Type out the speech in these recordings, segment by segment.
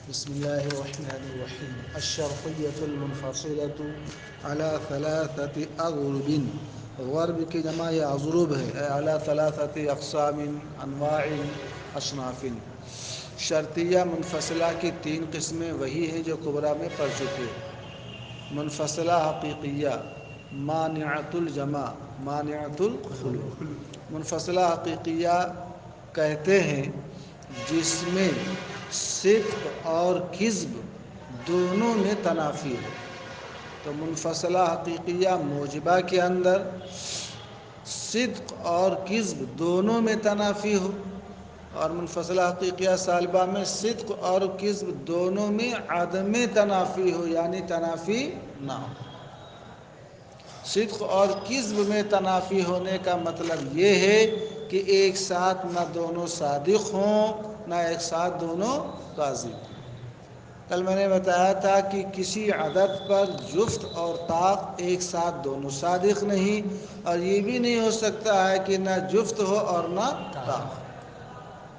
بسم الله الرحمن الرحيم. الشرطية المنفصلة على ثلاثة أضرب. غرب کی جمع یہ اضرب ہے على ثلاثة اقسام انواع اصناف. شرطیہ منفصلہ کی تین قسمیں وہی ہیں جو کبریٰ میں پڑھ چکے. منفصلہ حقیقیہ، مانعۃ الجمع، مانعۃ الخلو. منفصلہ حقیقیہ کہتے ہیں جس میں صدق اور کذب دونوں میں تنافی ہے. تو منفصلہ حقیقیہ موجبہ کے اندر صدق اور کذب دونوں میں تنافی ہو، اور منفصلہ حقیقیہ سالبہ میں صدق اور کذب دونوں میں عدم تنافی ہو، یعنی تنافی نہ ہو. صدق اور کذب میں تنافی ہونے کا مطلب یہ ہے کہ ایک ساتھ نہ دونوں صادق ہوں نہ ایک ساتھ دونوں کاذب ہوں. کل میں نے بتایا تھا کہ کسی عدد پر جفت اور طاق ایک ساتھ دونوں صادق نہیں، اور یہ بھی نہیں ہو سکتا ہے کہ نہ جفت ہو اور نہ طاق،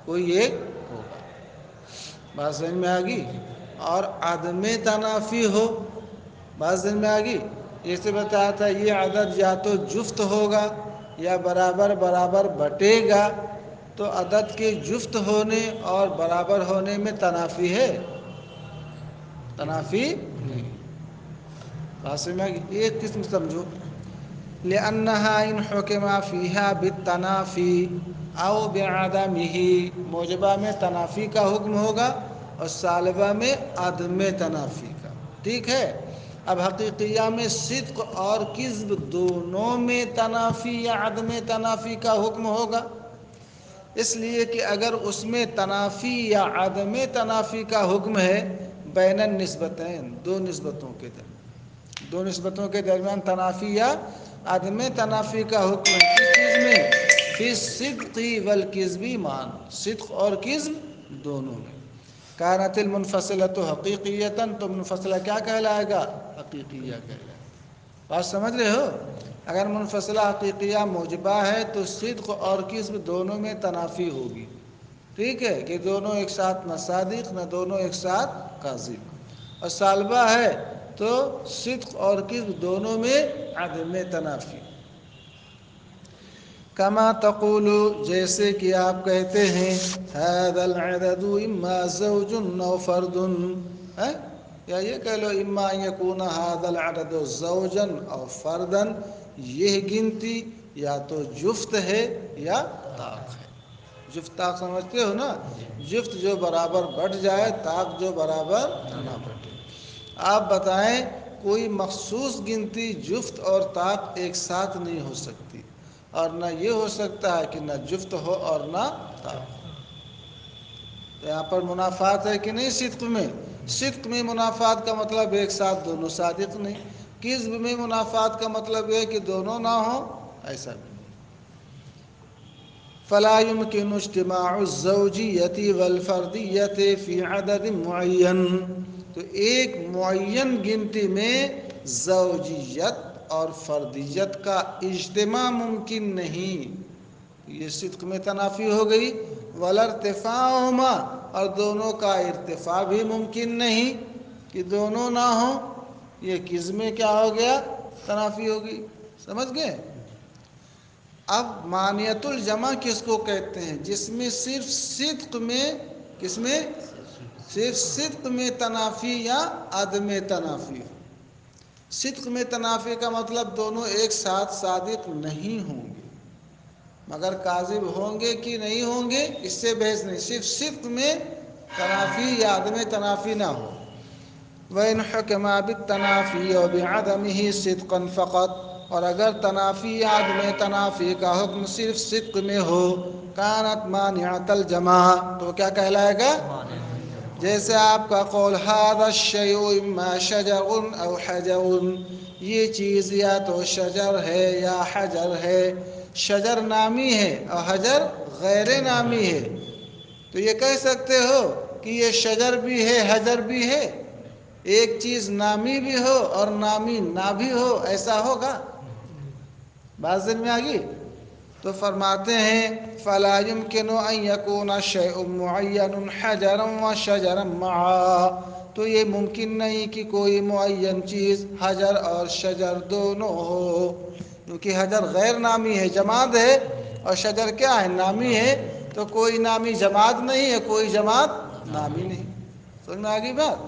کوئی ایک ہوگا. بات سمجھ میں آ گئی؟ اور عدم تنافی ہو، بات سمجھ میں آ گئی؟ جیسے بتایا تھا یہ عدد یا تو جفت ہوگا یا برابر برابر بٹے گا، تو عدد کے جفت ہونے اور برابر ہونے میں تنافی ہے؟ تنافی نہیں. بات سمجھ میں آ گئی؟ ایک قسم سمجھو، لأنها إن حكم فيها بالتنافي أو بعدمه. موجبہ میں تنافی کا حکم ہوگا اور سالبہ میں عدم تنافی کا. ٹھیک ہے؟ اب حقیقیہ میں صدق اور کذب دونوں میں تنافی یا عدم تنافی کا حکم ہوگا، اس لیے کہ اگر اس میں تنافی یا عدم تنافی کا حکم ہے بین النسبتین، دو نسبتوں کے درمیان، دو نسبتوں کے درمیان تنافی یا عدم تنافی کا حکم ہے، کس چیز میں؟ فی الصدق والکذب معاً، صدق اور کذب دونوں میں. کانت المنفصلۃ حقیقیۃ، تو منفصلہ کیا کہلائے گا؟ حقیقیہ کہلائے گا. بات سمجھ رہے ہو؟ اگر منفصلہ حقیقیہ موجبہ ہے تو صدق اور کذب دونوں میں تنافی ہوگی. ٹھیک ہے؟ کہ دونوں ایک ساتھ نہ صادق نہ دونوں ایک ساتھ کاذب. اور سالبہ ہے تو صدق اور کذب دونوں میں عدم تنافی. کما تقول، جیسے کہ آپ کہتے ہیں هذا العدد اما زوج او فرد، یا یہ کہہ لو اما ان یکون هذا العدد زوجا او فردا، یہ گنتی یا تو جفت ہے یا طاق ہے. جفت طاق سمجھتے ہو نا؟ جفت جو برابر بٹ جائے، طاق جو برابر نہ بٹے. آپ بتائیں کوئی مخصوص گنتی جفت اور طاق ایک ساتھ نہیں ہو سکتی، اور نہ یہ ہو سکتا ہے کہ نہ جفت ہو اور نہ طاق ہو. تو یہاں پر منافات ہے کہ نہیں؟ صدق میں، صدق میں منافات کا مطلب ایک ساتھ دونوں صادق نہیں. کذب میں منافات کا مطلب ہے کہ دونوں نہ ہوں، ایسا بھی نہیں. فلا يمكن اجتماع الزوجیة والفردیة فی عدد معین، تو ایک معین گنتی میں زوجیت اور فردیت کا اجتماع ممکن نہیں. یہ صدق میں تنافی ہو گئی. ولا ارتفاعہما، اور دونوں کا ارتفاع بھی ممکن نہیں کہ دونوں نہ ہوں. یہ کذب میں کیا ہو گیا؟ تنافی ہوگی. سمجھ گئے؟ اب مانعۃ الجمع کس کو کہتے ہیں؟ جس میں صرف صدق میں، کس میں؟ صرف صدق میں تنافی یا عدم تنافی ہو. صدق میں تنافی کا مطلب دونوں ایک ساتھ صادق نہیں ہوں گے، مگر کاذب ہوں گے کہ نہیں ہوں گے اس سے بحث نہیں، صرف صدق میں تنافی یا عدم تنافی نہ ہو. وَإِنْ حُكِمَ بِالتَّنَافِي وَبِعَدَمِهِ صِدْقًا فَقَطْ، اور اگر تنافی یا عدم تنافی کا حکم صرف صدق میں ہو كانت مانعۃ الجمع، تو کیا کہلائے گا؟ جیسے آپ کا قول هذا الشيء اما شجر او حجر، یہ چیز یا تو شجر ہے یا حجر ہے. شجر نامی ہے اور حجر غیر نامی ہے، تو یہ کہہ سکتے ہو کہ یہ شجر بھی ہے حجر بھی ہے؟ ایک چیز نامی بھی ہو اور نامی نہ بھی ہو، ایسا ہوگا؟ بات سمجھ میں آ گئی؟ تو فرماتے ہیں فلا يمكن ان يكون شيء معين حجرا وشجرا معا، تو یہ ممکن نہیں کہ کوئی معین چیز حجر اور شجر دونوں ہو، کیونکہ حجر غیر نامی ہے، جماد ہے، اور شجر کیا ہے؟ نامی ہے، تو کوئی نامی جماد نہیں ہے، کوئی جماد نامی نہیں۔ سمجھ میں آ گئی بات؟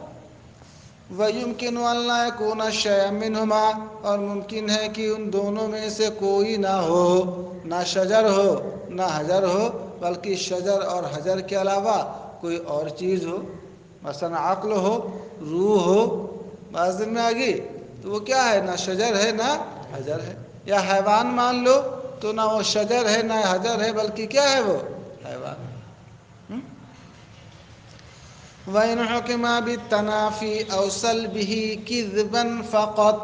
وَيُمْكِنُ أَنْ لَا يَكُونَ شَيْئًا مِّنْهُمَا، اور ممکن ہے کہ ان دونوں میں سے کوئی نہ ہو، نہ شجر ہو نہ حجر ہو، بلکہ شجر اور حجر کے علاوہ کوئی اور چیز ہو، مثلا عقل ہو، روح ہو۔ بات دن میں آ گئی؟ تو وہ کیا ہے؟ نہ شجر ہے نہ حجر ہے۔ یا حیوان مان لو تو نہ وہ شجر ہے نہ حجر ہے، بلکہ کیا ہے؟ وہ حیوان۔ وَإِنْ حُكِمَ بِالتَّنَافِي أَوْ سَلْبِهِ كِذْبًا فَقَطْ،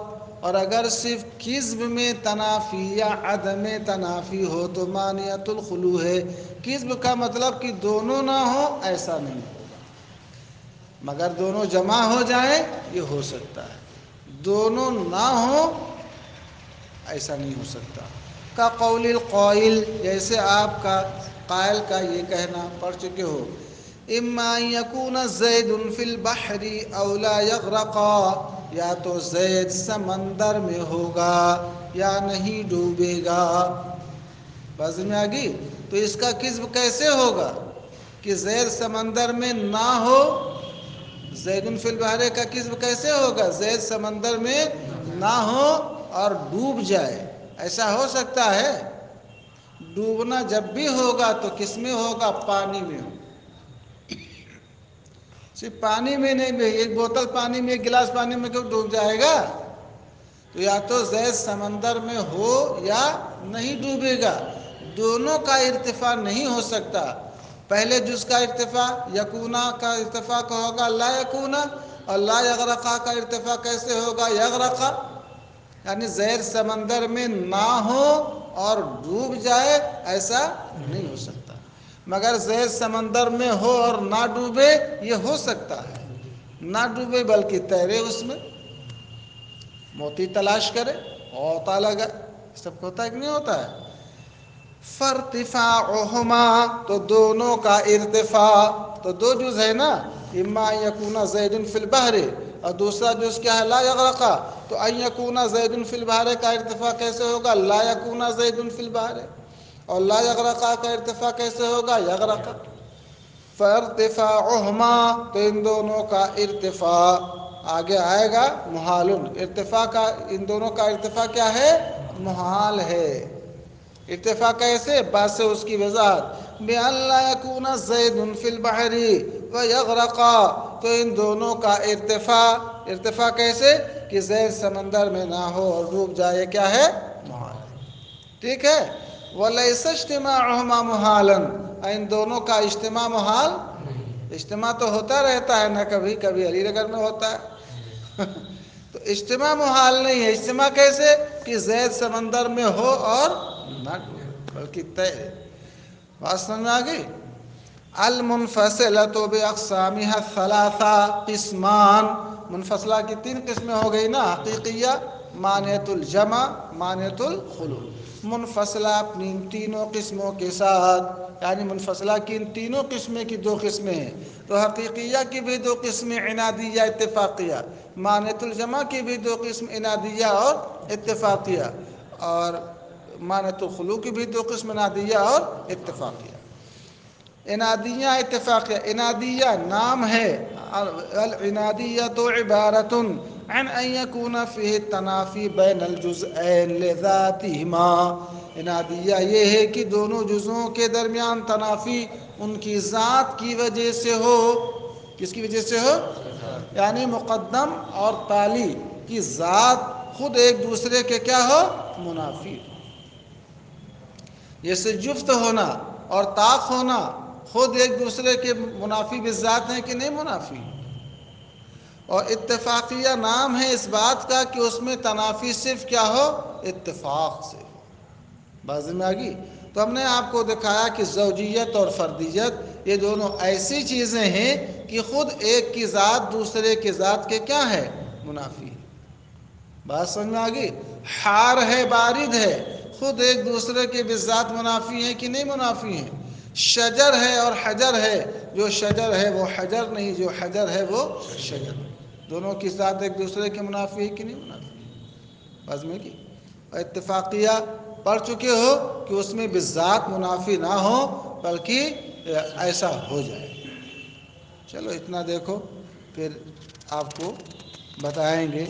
اور اگر صرف کذب میں تنافی یا عدم تنافی ہو تو مانعۃ الخلو ہے۔ کذب کا مطلب کہ دونوں نہ ہو، ایسا نہیں ہوگا، مگر دونوں جمع ہو جائیں یہ ہو سکتا ہے، دونوں نہ ہو ایسا نہیں ہو سکتا۔ کا قول القائل، جیسے آپ کا قائل کا یہ کہنا پڑھ چکے ہو، اما ان یکون زید فی البحر او لا یغرقا، یا تو زید سمندر میں ہوگا یا نہیں ڈوبے گا۔ بازی میں آگی؟ تو اس کا کذب کیسے ہوگا کہ زید سمندر میں نہ ہو؟ زید فی البحر کا کذب کیسے ہوگا؟ زید سمندر میں نہ ہو اور ڈوب جائے، ایسا ہو سکتا ہے؟ ڈوبنا جب بھی ہوگا تو کس میں ہوگا؟ پانی میں ہوگا۔ صرف پانی میں نہیں، ایک بوتل پانی میں، ایک گلاس پانی میں کیوں ڈوب جائے گا؟ تو یا تو زید سمندر میں ہو یا نہیں ڈوبے گا، دونوں کا ارتفاع نہیں ہو سکتا۔ پہلے جز کا ارتفاع یکونا کا ارتفاع کا ہوگا لا یکونا، اور لا یغرقا کا ارتفاع کیسے ہوگا؟ یغرقا۔ یعنی زید سمندر میں نہ ہو اور ڈوب جائے، ایسا نہیں ہو سکتا، مگر زید سمندر میں ہو اور نہ ڈوبے یہ ہو سکتا ہے۔ نہ ڈوبے بلکہ تیرے اس میں، موتی تلاش کرے، غوطہ لگائے، سب کو ہوتا ہے کہ نہیں ہوتا ہے؟ فارتفاعہما، تو دونوں کا ارتفاع، تو دو جز ہے نا، اما ان یکون زید فی البحر، اور دوسرا جز کیا ہے؟ لا یغرقا۔ تو ان یکون زید فی البحر کا ارتفاع کیسے ہوگا؟ لا یکون زید فی البحر، اور لا یغرقا کا ارتفاع کیسے ہوگا؟ یغرقا۔ فارتفاعہما، تو ان دونوں کا ارتفاع آگے آئے گا محال، ارتفاع کا، ان دونوں کا ارتفاع کیا ہے؟ محال ہے۔ ارتفاع کیسے؟ بعد سے اس کی وضاحت، بِأَن لَا يَكُونَ زَيْدٌ فِي الْبَحْرِ وَيَغْرَقَا، تو ان دونوں کا ارتفاع کیسے؟ کہ زید سمندر میں نہ ہو اور ڈوب جائے، کیا ہے؟ محال ہے۔ ٹھیک ہے؟ وَلَيْسَ اجْتِمَاعُهُمَا مُحَالًا، ان دونوں کا اجتماع محال، اجتماع تو ہوتا رہتا ہے نا، کبھی کبھی علی نگر میں ہوتا ہے تو اجتماع محال نہیں ہے۔ اجتماع کیسے؟ کہ زید سمندر میں ہو اور نہ ڈوبے بلکہ تیرے۔ بات سمجھ میں آ گئی؟ المنفصلۃ باقسامها الثلاثہ، قسمان، منفصلہ کی تین قسمیں ہو گئی نا، حقیقیہ، مانعۃ الجمع، مانعۃ الخلو۔ منفصلہ اپنی تینوں قسموں کے ساتھ، یعنی منفصلہ کی ان تینوں قسمیں کی دو قسمیں ہیں، تو حقیقیہ کی بھی دو قسمیں، عنادیہ اتفاقیہ، مانعۃ الجمع کی بھی دو قسم، عنادیہ اور اتفاقیہ، اور مانعۃ الخلو کی بھی دو قسم، عنادیہ اور اتفاقیہ۔ عنادیہ اتفاقیہ، عنادیہ نام ہے، العنادیۃ عبارۃ عن ان یکون فیہ التنافی بین الجزئین لذاتہما، عنادیہ یہ ہے کہ دونوں جزوں کے درمیان تنافی ان کی ذات کی وجہ سے ہو۔ کس کی وجہ سے ہو؟ یعنی مقدم اور تالی کی ذات خود ایک دوسرے کے کیا ہو؟ منافی ہو۔ جیسے جفت ہونا اور طاق ہونا خود ایک دوسرے کے منافی بالذات ہیں کہ نہیں منافی؟ اور اتفاقیہ نام ہے اس بات کا کہ اس میں تنافی صرف کیا ہو؟ اتفاق سے ہو۔ بازی میں آگی؟ تو ہم نے آپ کو دکھایا کہ زوجیت اور فردیت یہ دونوں ایسی چیزیں ہیں کہ خود ایک کی ذات دوسرے کی ذات کے کیا ہے؟ منافی ہے۔ بات سمجھ میں آگئی؟ حار ہے، بارد ہے، خود ایک دوسرے کے بذات منافی ہیں کہ نہیں منافی ہیں؟ شجر ہے اور حجر ہے، جو شجر ہے وہ حجر نہیں، جو حجر ہے وہ شجر، دونوں کی ذات ایک دوسرے کے منافی ہے کہ نہیں منافی؟ بس میں کی اتفاقیہ پڑھ چکے ہو کہ اس میں بذات منافی نہ ہو بلکہ ایسا ہو جائے۔ چلو اتنا دیکھو، پھر آپ کو بتائیں گے۔